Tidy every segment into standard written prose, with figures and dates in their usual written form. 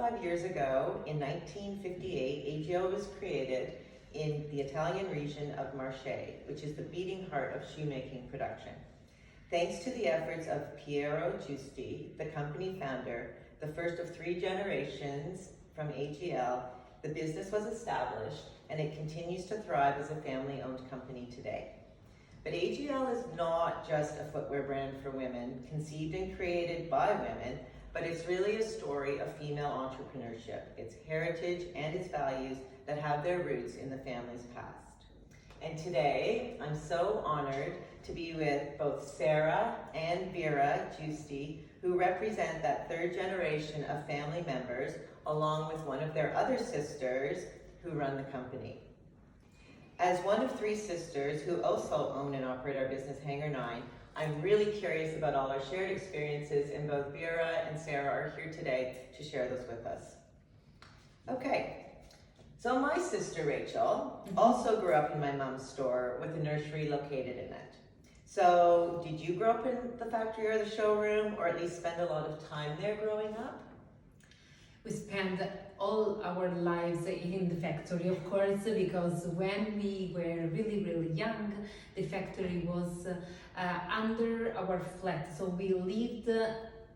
65 years ago, in 1958, AGL was created in the Italian region of Marche, which is the beating heart of shoemaking production. Thanks to the efforts of Vera Giusti, the company founder, the first of 3 generations from AGL, the business was established and it continues to thrive as a family-owned company today. But AGL is not just a footwear brand for women, conceived and created by women, but it's really a story of female entrepreneurship, its heritage and its values that have their roots in the family's past. And today, I'm so honored to be with both Sara and Vera Giusti, who represent that 3rd generation of family members, along with one of their other sisters who run the company. As one of 3 sisters who also own and operate our business HANGAR9, I'm really curious about all our shared experiences, and both Vera and Sara are here today to share those with us. Okay, so my sister Rachel also grew up in my mom's store with a nursery located in it. So did you grow up in the factory or the showroom, or at least spend a lot of time there growing up? We spent all our lives in the factory, of course, because when we were really young, the factory was under our flat, so we lived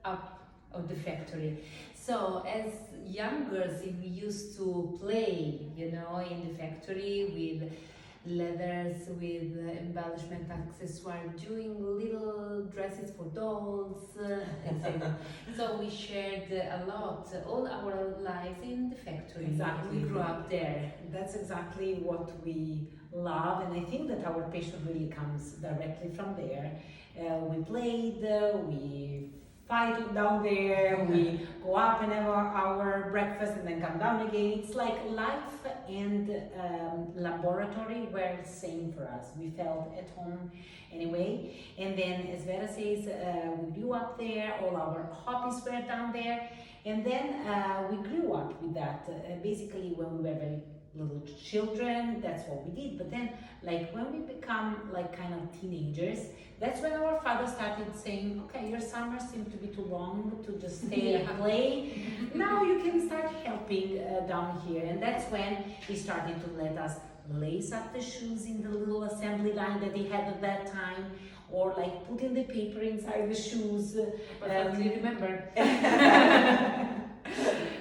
up of the factory. So as young girls, we used to play, you know, in the factory with leathers, with embellishment accessoires, doing little dresses for dolls, etc. So we shared a lot, all our lives in the factory. Exactly. We grew up there. That's exactly what we love, and I think that our passion really comes directly from there. We played, we fight down there, we go up and have our breakfast and then come down again. It's like life and laboratory were the same for us. We felt at home anyway. And then, as Vera says, we grew up there, all our hobbies were down there. And then we grew up with that. Basically, when we were very little children, that's what we did. But then, like, when we become like kind of teenagers, that's when our father started saying, okay, your summers seem to be too long to just stay and play. Now you can start helping down here. And that's when he started to let us lace up the shoes in the little assembly line that he had at that time, or like putting the paper inside the shoes. Perfectly remember.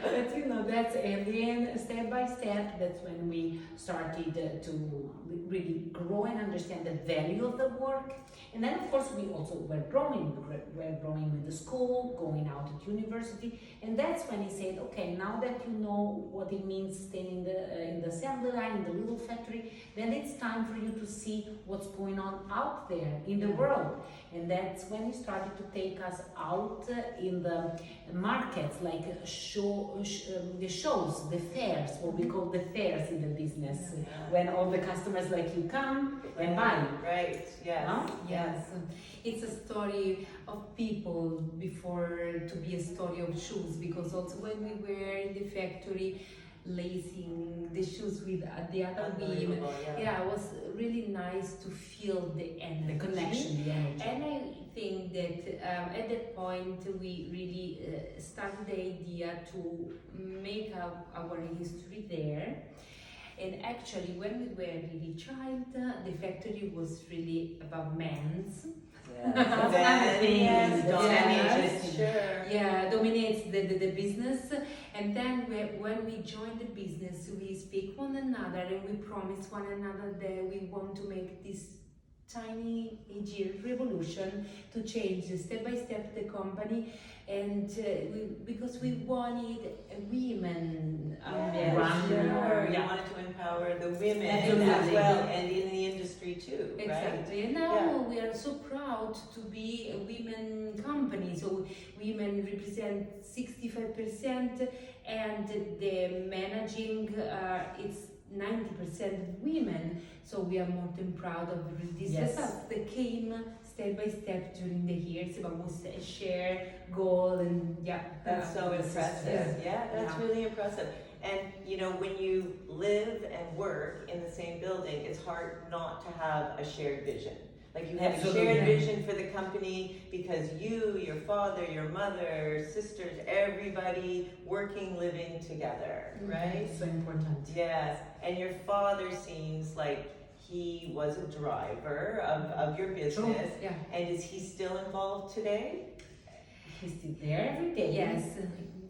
But you know, that's, and then step by step, that's when we started to really grow and understand the value of the work. And then of course we also were growing with the school, going out at university, and that's when he said, okay, now that you know what it means staying in the assembly line, in the little factory, then it's time for you to see what's going on out there in the world. And that's when he started to take us out in the markets, like the shows, the fairs, what we call the fairs in the business, when all the customers like you come and buy. Right, yes. Huh? Yes, it's a story of people before to be a story of shoes, because also when we were in the factory lacing the shoes with the other women, it was really nice to feel the energy. The connection, the energy. And I think that at that point we really started the idea to make our history there. And actually, when we were really child, the factory was really about men's. Dominates the business. And then when we joined the business, we speak one another and we promise one another that we want to make this tiny AGL revolution to change step by step the company, and because we wanted women You wanted to empower the women as well, and in the industry too, right? Exactly. And now we are so proud to be a women company. So women represent 65%, and the managing it's 90% women. So we are more than proud of this result that came step by step during the years, but was a shared goal, and that's so impressive. That's really impressive. And you know, when you live and work in the same building, it's hard not to have a shared vision. Like you have a Absolutely. shared vision for the company because you, your father, your mother, sisters, everybody working, living together, right? So important. Yes, and your father seems like he was a driver of your business. Yeah. And is he still involved today? He's still there every day. Yes,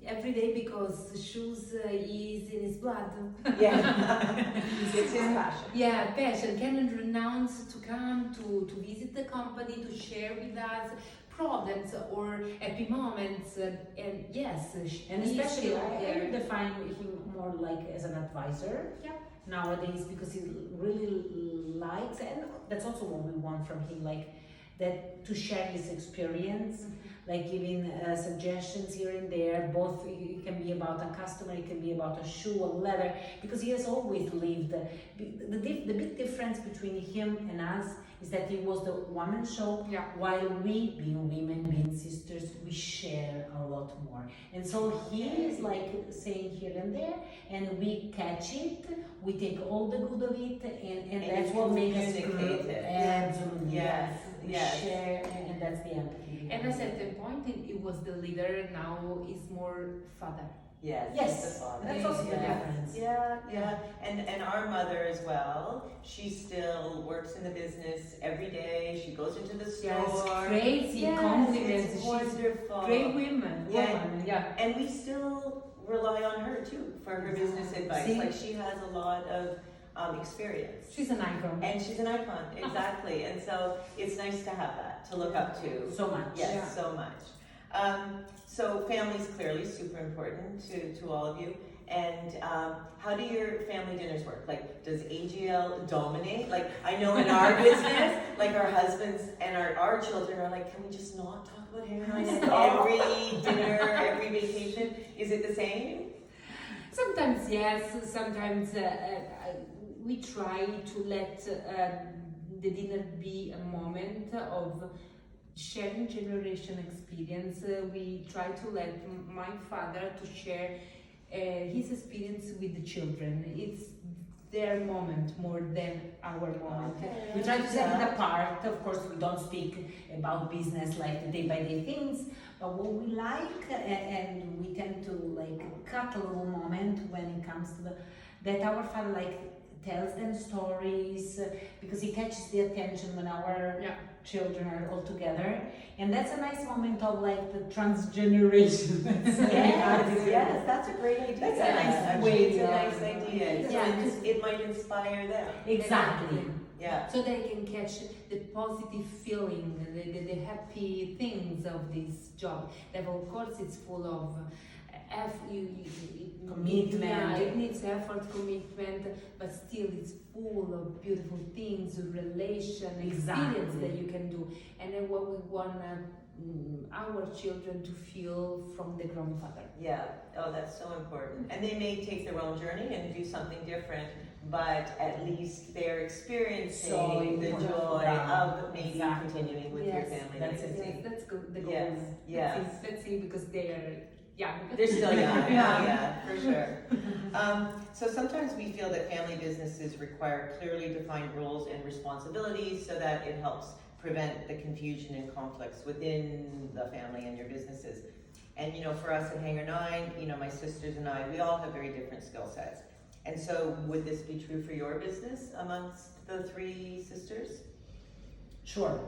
every day because shoes is in his blood. Yeah, it's his passion. Yeah, passion. Cannot renounce to come to visit the company, to share with us problems or happy moments. And yes, And he's especially still I there. would define him more like as an advisor. Yeah. Nowadays, because he really likes, and that's also what we want from him, like that to share his experience, like giving suggestions here and there. Both it can be about a customer, it can be about a shoe, a leather, because he has always lived. The big difference between him and us is that he was the woman show, Yeah. while we, being women, being sisters, we share a lot more. And so he is like saying here and there, and we catch it, we take all the good of it, and that's you what makes us communicate grow. it. Absolutely. Yes, We yes. share, and that's the empathy. At a certain point, it was the leader. Now is more father. Yes, Yes, the father. that's also the Yeah. difference. Yeah. And our mother as well. She still works in the business every day. She goes into the store. Yes, crazy Yes, compliments. it's She's wonderful. great woman. Yeah. Woman. Yeah. And we still rely on her too for her business advice. See? Like she has a lot of experience. She's an icon. And she's an icon, exactly. And so it's nice to have that to look up to. So much. Yes, Yeah. so much. So family is clearly super important to all of you. And how do your family dinners work? Like, does AGL dominate? Like, I know in our business, like our husbands and our children are like, can we just not talk about hairline at every dinner, every vacation? Is it the same? Sometimes yes, sometimes we try to let the dinner be a moment of sharing generation experience. We try to let my father to share his experience with the children. It's their moment more than our moment. Okay. We try to set it apart. Of course, we don't speak about business like the day-by-day things, but what we like, and we tend to like cut a little moment when it comes to that our father like tells them stories because he catches the attention when our children are all together, and that's a nice moment of like the transgeneration. Yes, that's a great idea. That's a nice Actually, way, it's a yeah. nice idea. Yeah. So it might inspire them. Exactly. Yeah. So they can catch the positive feeling, the happy things of this job. That of course it's full of Commitment. Yeah, it needs effort, commitment, but still it's full of beautiful things, relation, experience that you can do. And then what we want our children to feel from the grandfather. Yeah. Oh, that's so important. And they may take their own journey and do something different, but at least they're experiencing the important. joy of maybe Exactly. continuing with your family That's it. legacy. Yes, that's good. The goal. Yes, yes. Let's see, because they're young. They're still young, yeah, for sure. So sometimes we feel that family businesses require clearly defined roles and responsibilities so that it helps prevent the confusion and conflicts within the family and your businesses. And you know, for us at HANGAR9, you know, my sisters and I, we all have very different skill sets. And so would this be true for your business amongst the three sisters? Sure,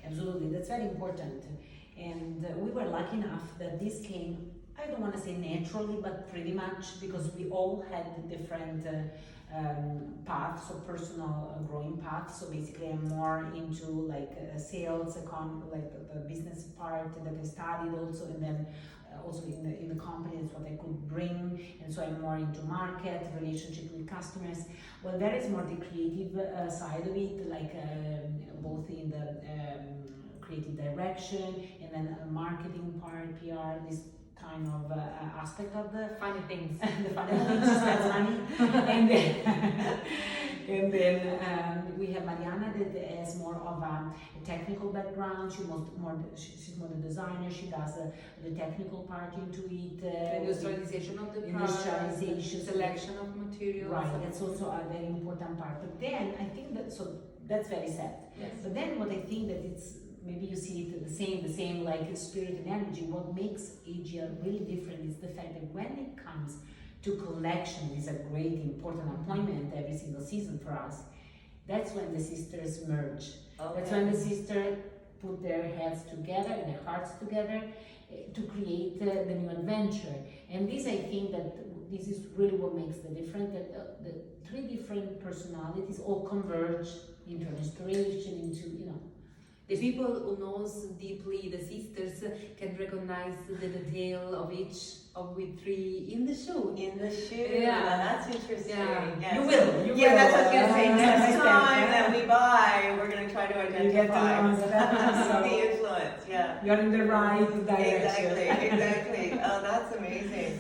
absolutely. That's very important. And we were lucky enough that this came, I don't want to say naturally, but pretty much because we all had different paths or personal growing paths. So basically, I'm more into like sales, like the business part that I studied also, and then also in the company, that's what I could bring. And so I'm more into market, relationship with customers. Well, there is more the creative side of it, like both in the creative direction and then marketing part, PR, this kind of aspect of the Funny things. the funny things, that's money. And then we have Mariana that has more of a technical background. She's more the designer. She does the technical part into it. Industrialization of the product, Industrialization. selection of materials. Right, that's also a very important part. But then I think that, so that's very sad. Yes. But then what I think that it's, maybe you see it the same like spirit and energy, what makes AGL really different is the fact that when it comes to collection, is a great important appointment every single season for us, that's when the sisters merge. Okay. That's when the sisters put their heads together and their hearts together to create the new adventure. And this, I think that this is really what makes the difference, that the three different personalities all converge into an inspiration, into, you know. The people who knows deeply the sisters can recognize the detail of each of we three in the shoe. In the shoe. Yeah. Now that's interesting. Yeah. Yes. You will. Yeah, that's what I was gonna say. Yeah. Next time that we buy, we're gonna try to You get to know identify that. the influence. Yeah. You're in the right direction. Exactly. Oh, that's amazing.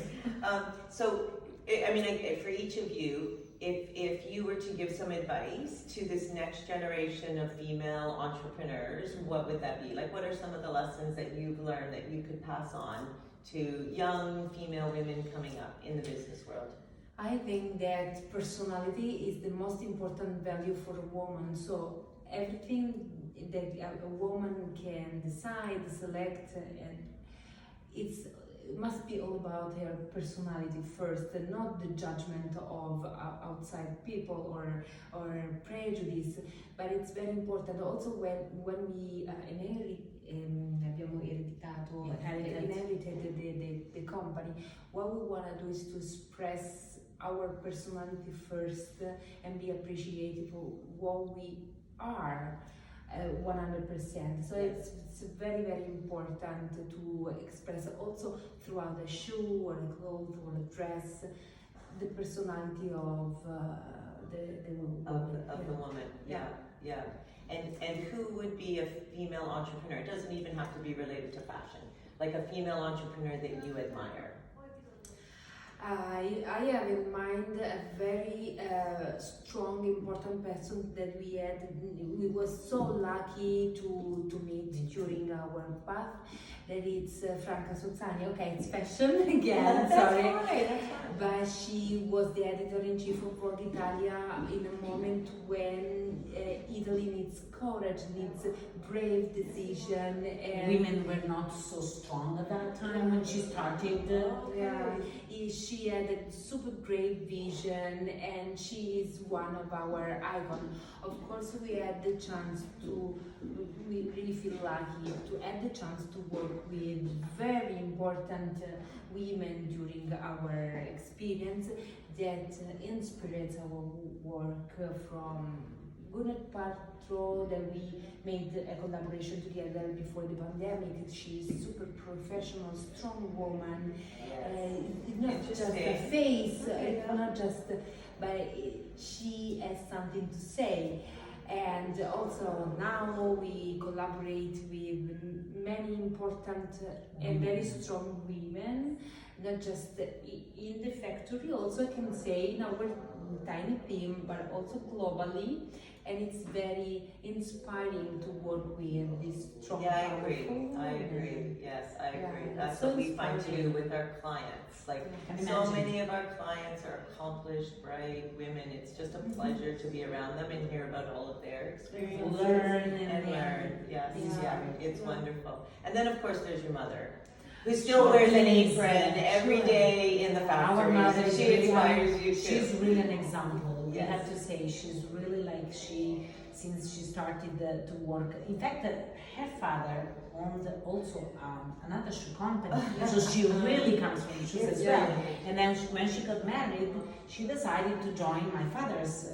So, I mean, for each of you, if you were to give some advice to this next generation of female entrepreneurs, what would that be? Like, what are some of the lessons that you've learned that you could pass on to young female women coming up in the business world? I think that personality is the most important value for a woman. So everything that a woman can decide, select, and it must be all about her personality first, and not the judgment of outside people or prejudice. But it's very important also when we abbiamo inherited the company. What we want to do is to express our personality first and be appreciative of what we are. 100%. So it's very, very important to express also throughout the shoe or the clothes or the dress the personality of the woman. Yeah. And who would be a female entrepreneur? It doesn't even have to be related to fashion. Like a female entrepreneur that you admire. I have in mind a very strong, important person that we had. We were so lucky to meet during our path. That it's Franca Sozzani. Okay, it's fashion again. Sorry, that's fine. But she was the editor-in-chief of Vogue Italia in a moment when Italy needs courage, needs brave decision. And Women were not so strong at that time when she started. She had a super great vision, and she is one of our icons. Of course, we had the chance we really feel lucky to have the chance to work with very important women during our experience that inspires our work, from Gwyneth Paltrow that we made a collaboration together before the pandemic. She's super professional, strong woman. It's not just a face, it's not just, but she has something to say. And also now we collaborate with many important and very strong women, not just in the factory, also I can say in our tiny team, but also globally. And it's very inspiring to work with this strong. Yeah, I agree. Yes, I agree. That's so what we find inspiring. too with our clients. Like, so many of our clients are accomplished, bright women. It's just a pleasure to be around them and hear about all of their experiences. Learn. Yes, Yeah. it's wonderful. And then of course there's your mother, who still wears an apron every day in the factory. Our mother, she inspires you too. She's really an example. We Yes. have to say she's really like since she started to work. In fact, her father owned also another shoe company, so she really comes from shoes as well. And then when she got married, she decided to join my father's,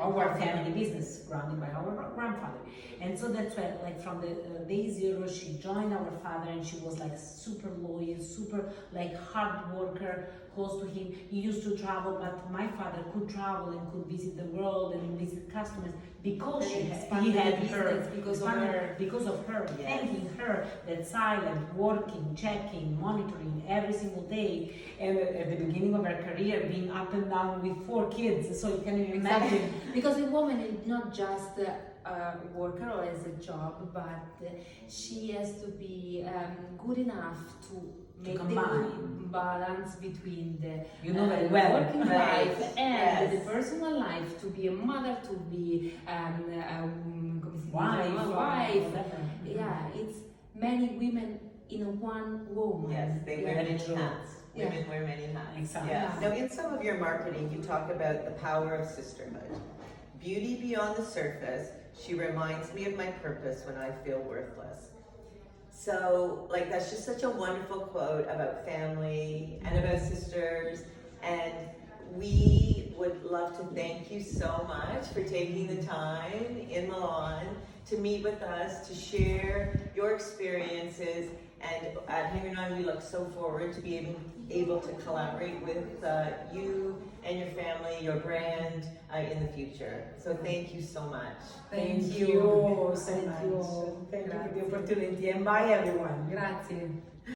our family business, grounded by our grandfather. And so that's why, like from the day zero, she joined our father, and she was like super loyal, super like hard worker, close to him. He used to travel, but my father could travel and could visit the world and visit customers because he had her, because of her, Yes. thanking her, that silent, working, checking, monitoring every single day. And at the beginning of her career, being up and down with 4 kids, so you can imagine. Because a woman is not just a worker or as a job, but she has to be good enough to make the combine. good balance between the Very well. working Right. life and Yes. the personal life, to be a mother, to be come si dice, Wife, a wife. whatever. Yeah, it's many women in one woman. Yes, they wear Yeah. many True. hats. Yeah. Women wear many hats. Exactly. Yeah. Yeah. Now, in some of your marketing, you talk about the power of sisterhood. Beauty beyond the surface. She reminds me of my purpose when I feel worthless. So, like, that's just such a wonderful quote about family and about sisters. And we would love to thank you so much for taking the time in Milan to meet with us, to share your experiences. And at HANGAR9, we look so forward to be able to collaborate with you and your family, your brand in the future. So thank you so much. Thank you so Thank much. you. Thank you for the opportunity, and bye everyone. Grazie.